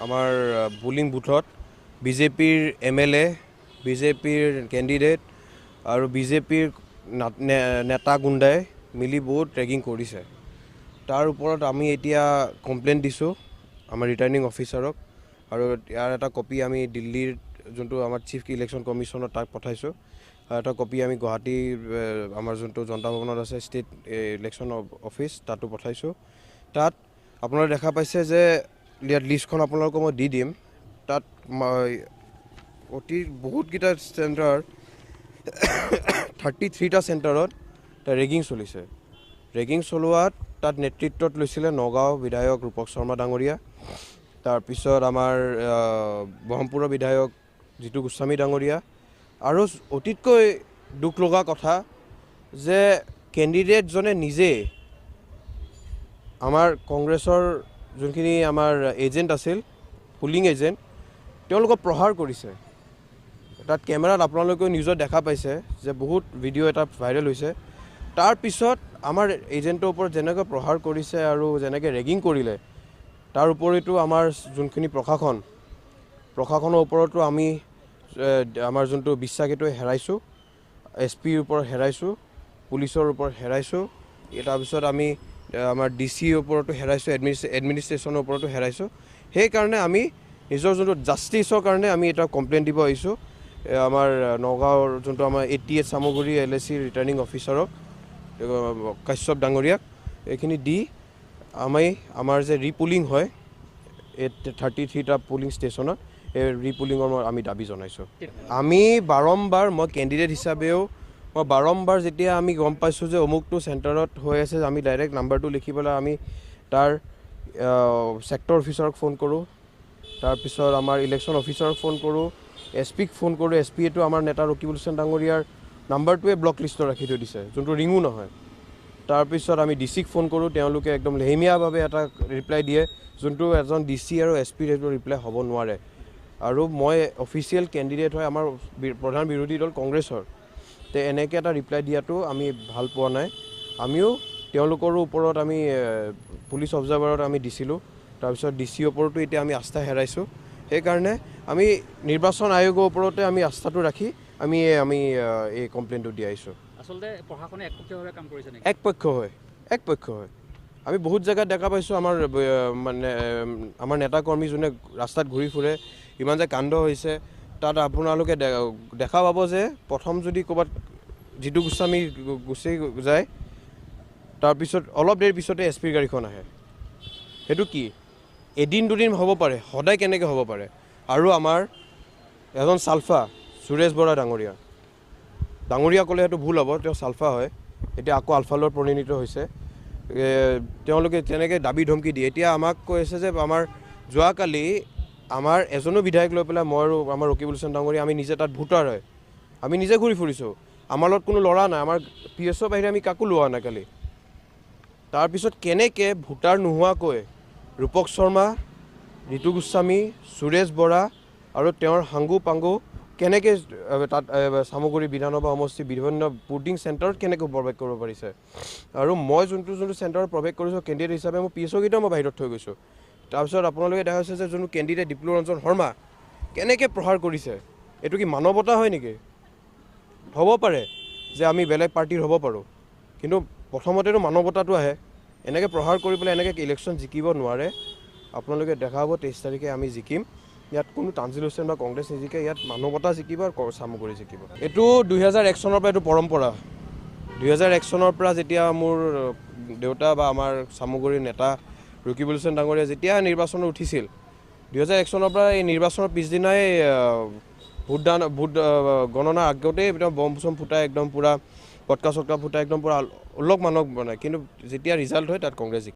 আমাৰ পুলিং বুথত বিজেপিৰ MLA, বিজেপিৰ কেণ্ডিডেট আৰু বিজেপিৰ নেতা গুণ্ডাই মিলি বহুত ৰেগিং কৰিছে। তাৰ ওপৰত আমি এতিয়া কমপ্লেইন দিছোঁ আমাৰ ৰিটাৰ্নিং অফিচাৰক, আৰু ইয়াৰ এটা কপি আমি দিল্লীৰ যোনটো আমাৰ চিফ ইলেকশ্যন কমিশ্যনৰ তাক পঠাইছোঁ। এটা কপি আমি গুৱাহাটীৰ আমাৰ যোনটো জনতা ভৱনত আছে ষ্টেট ইলেকশ্যন অফিচ তাতো পঠাইছোঁ। তাত আপোনালোকে দেখা পাইছে যে ইয়াত লিষ্টখন আপোনালোকক মই দি দিম। তাত অতি বহুতকেইটা চেণ্টাৰ 33টা চেণ্টাৰত ৰেগিং চলিছে। ৰেগিং চলোৱাত তাত নেতৃত্বত লৈছিলে নগাঁও বিধায়ক ৰূপক শৰ্মা ডাঙৰীয়া, তাৰপিছত আমাৰ ব্ৰহ্মপুৰৰ বিধায়ক জিতু গোস্বামী ডাঙৰীয়া। আৰু অতিতকৈ দুখ লগা কথা যে কেণ্ডিডেটজনে নিজে আমাৰ কংগ্ৰেছৰ যোনখিনি আমাৰ এজেণ্ট আছিল, পুলিং এজেণ্ট, তেওঁলোকক প্ৰহাৰ কৰিছে। তাত কেমেৰাত আপোনালোকেও নিউজত দেখা পাইছে যে বহুত ভিডিঅ' এটা ভাইৰেল হৈছে। তাৰপিছত আমাৰ এজেণ্টৰ ওপৰত যেনেকৈ প্ৰহাৰ কৰিছে আৰু যেনেকৈ ৰেগিং কৰিলে, তাৰ উপৰিতো আমাৰ যোনখিনি প্ৰশাসনৰ ওপৰতো আমি আমাৰ যোনটো বিশ্বাস সেইটো হেৰাইছোঁ, SPৰ ওপৰত হেৰাইছোঁ, পুলিচৰ ওপৰত হেৰাইছোঁ, তাৰপিছত আমি আমাৰ DCৰ ওপৰতো হেৰাইছোঁ, এডমিনিষ্ট্ৰেশ্যনৰ ওপৰতো হেৰাইছোঁ। সেইকাৰণে আমি নিজৰ যোনটো জাষ্টিছৰ কাৰণে আমি এটা কমপ্লেইন দিব আহিছোঁ আমাৰ নগাঁৱৰ যোনটো আমাৰ 88 চামগুৰি LAC ৰিটাৰ্নিং অফিচাৰক কাশ্যপ ডাঙৰীয়াক। এইখিনি দি আমাৰ যে ৰিপুলিং হয় 33টা পুলিং ষ্টেচনত, এই ৰিপুলিঙৰ আমি দাবী জনাইছোঁ। আমি বাৰম্বাৰ, মই কেণ্ডিডেট হিচাপেও মই বাৰম্বাৰ যেতিয়া আমি গম পাইছোঁ যে অমুকটো চেণ্টাৰত হৈ আছে, আমি ডাইৰেক্ট নাম্বাৰটো লিখি পেলাই আমি তাৰ ছেক্টৰ অফিচাৰক ফোন কৰোঁ, তাৰপিছত আমাৰ ইলেকশ্যন অফিচাৰক ফোন কৰোঁ, SPক ফোন কৰোঁ। SPয়েতো আমাৰ নেতা ৰকিবুল হুছেইন ডাঙৰীয়াৰ নাম্বাৰটোৱে ব্লক লিষ্টত ৰাখি থৈ দিছে, যোনটো ৰিঙো নহয়। তাৰপিছত আমি DCক ফোন কৰোঁ, তেওঁলোকে একদম লেহেমীয়াভাৱে এটা ৰিপ্লাই দিয়ে, যোনটো এজন DC আৰু SPৰ সেইটো ৰিপ্লাই হ'ব নোৱাৰে। আৰু মই অফিচিয়েল কেণ্ডিডেট হয় আমাৰ প্ৰধান বিৰোধী দল কংগ্ৰেছৰ, তে এনেকৈ এটা ৰিপ্লাই দিয়াটো আমি ভাল পোৱা নাই। আমিও তেওঁলোকৰো ওপৰত আমি পুলিচ অবজাৰ্ভাৰত আমি দিছিলোঁ, তাৰপিছত DCৰ ওপৰতো এতিয়া আমি আস্থা হেৰাইছোঁ। সেইকাৰণে আমি নিৰ্বাচন আয়োগৰ ওপৰতে আমি আস্থাটো ৰাখি আমি এই কমপ্লেইনটো দি আহিছোঁ। আচলতে প্ৰশাসনে একপক্ষীয়ভাৱে কাম কৰিছে নেকি? একপক্ষ হয়। আমি বহুত জেগাত দেখা পাইছোঁ আমাৰ নেতা কৰ্মী যোনে ৰাস্তাত ঘূৰি ফুৰে, ইমান যে কাণ্ড হৈছে। তাত আপোনালোকে দেখা পাব যে প্ৰথম যদি ক'ৰবাত জিতু গোস্বামী গুচি যায়, তাৰপিছত অলপ দেৰি পিছতে SPৰ গাড়ীখন আহে। সেইটো কি এদিন দুদিন হ'ব পাৰে, সদায় কেনেকৈ হ'ব পাৰে? আৰু আমাৰ এজন চালফা সুৰেশ বৰা ডাঙৰীয়া ক'লে সেইটো ভুল হ'ব, তেওঁ চালফা হয়, এতিয়া আকৌ আলফালৈ পৰিণত হৈছে। তেওঁলোকে তেনেকৈ দাবী ধমকি দিয়ে। এতিয়া আমাক কৈ আছে যে আমাৰ যোৱাকালি আমাৰ এজনো বিধায়ক লৈ পেলাই মই আৰু আমাৰ ৰকিবুল হুছেইন ডাঙৰীয়া আমি নিজে তাত ভোটাৰ হয়, আমি নিজে ঘূৰি ফুৰিছোঁ, আমাৰ লগত কোনো ল'ৰা নাই, আমাৰ PSৰ বাহিৰে আমি কাকো লোৱা নাই কালি। তাৰপিছত কেনেকৈ ভোটাৰ নোহোৱাকৈ ৰূপক শৰ্মা, জিতু গোস্বামী, সুৰেশ বৰা আৰু তেওঁৰ হাংগু পাংগু কেনেকৈ তাত চামগুৰি বিধানসভা সমষ্টিৰ বিভিন্ন ভোটিং চেণ্টাৰত কেনেকৈ প্ৰৱেশ কৰিব পাৰিছে? আৰু মই যোনটো চেণ্টাৰত প্ৰৱেশ কৰিছোঁ কেণ্ডিডেট হিচাপে, মোৰ PSৰ কেইটাও মই বাহিৰত থৈ গৈছোঁ। তাৰপিছত আপোনালোকে দেখা হৈছে যে যোনটো কেণ্ডিডেট ডিপ্লু ৰঞ্জন শৰ্মা কেনেকৈ প্ৰহাৰ কৰিছে। এইটো কি মানৱতা হয় নেকি? হ'ব পাৰে যে আমি বেলেগ পাৰ্টিৰ হ'ব পাৰোঁ, কিন্তু প্ৰথমতেতো মানৱতাটো আহে। এনেকৈ প্ৰহাৰ কৰি পেলাই এনেকৈ ইলেকশ্যন জিকিব নোৱাৰে। আপোনালোকে দেখা হ'ব 23 তাৰিখে আমি জিকিম। ইয়াত কোনো তানজিল হুছেইন বা কংগ্ৰেছ নিজিকে, ইয়াত মানৱতা জিকিব আৰু চামগুৰি জিকিব। এইটো 2001 চনৰ পৰা এইটো পৰম্পৰা। 2001 চনৰ পৰা যেতিয়া মোৰ দেউতা বা আমাৰ চামগুৰিৰ নেতা ৰকিবুল হুছেইন ডাঙৰীয়া যেতিয়া নিৰ্বাচনত উঠিছিল, 2001 চনৰ পৰা এই নিৰ্বাচনৰ পিছদিনাই ভোট গণনাৰ আগতেই একদম বম চম ফুটাই একদম পূৰা পটকা চটকা ফুটাই একদম পূৰা উলক মালক বনায়, কিন্তু যেতিয়া ৰিজাল্ট হয় তাত কংগ্ৰেছ জিকে।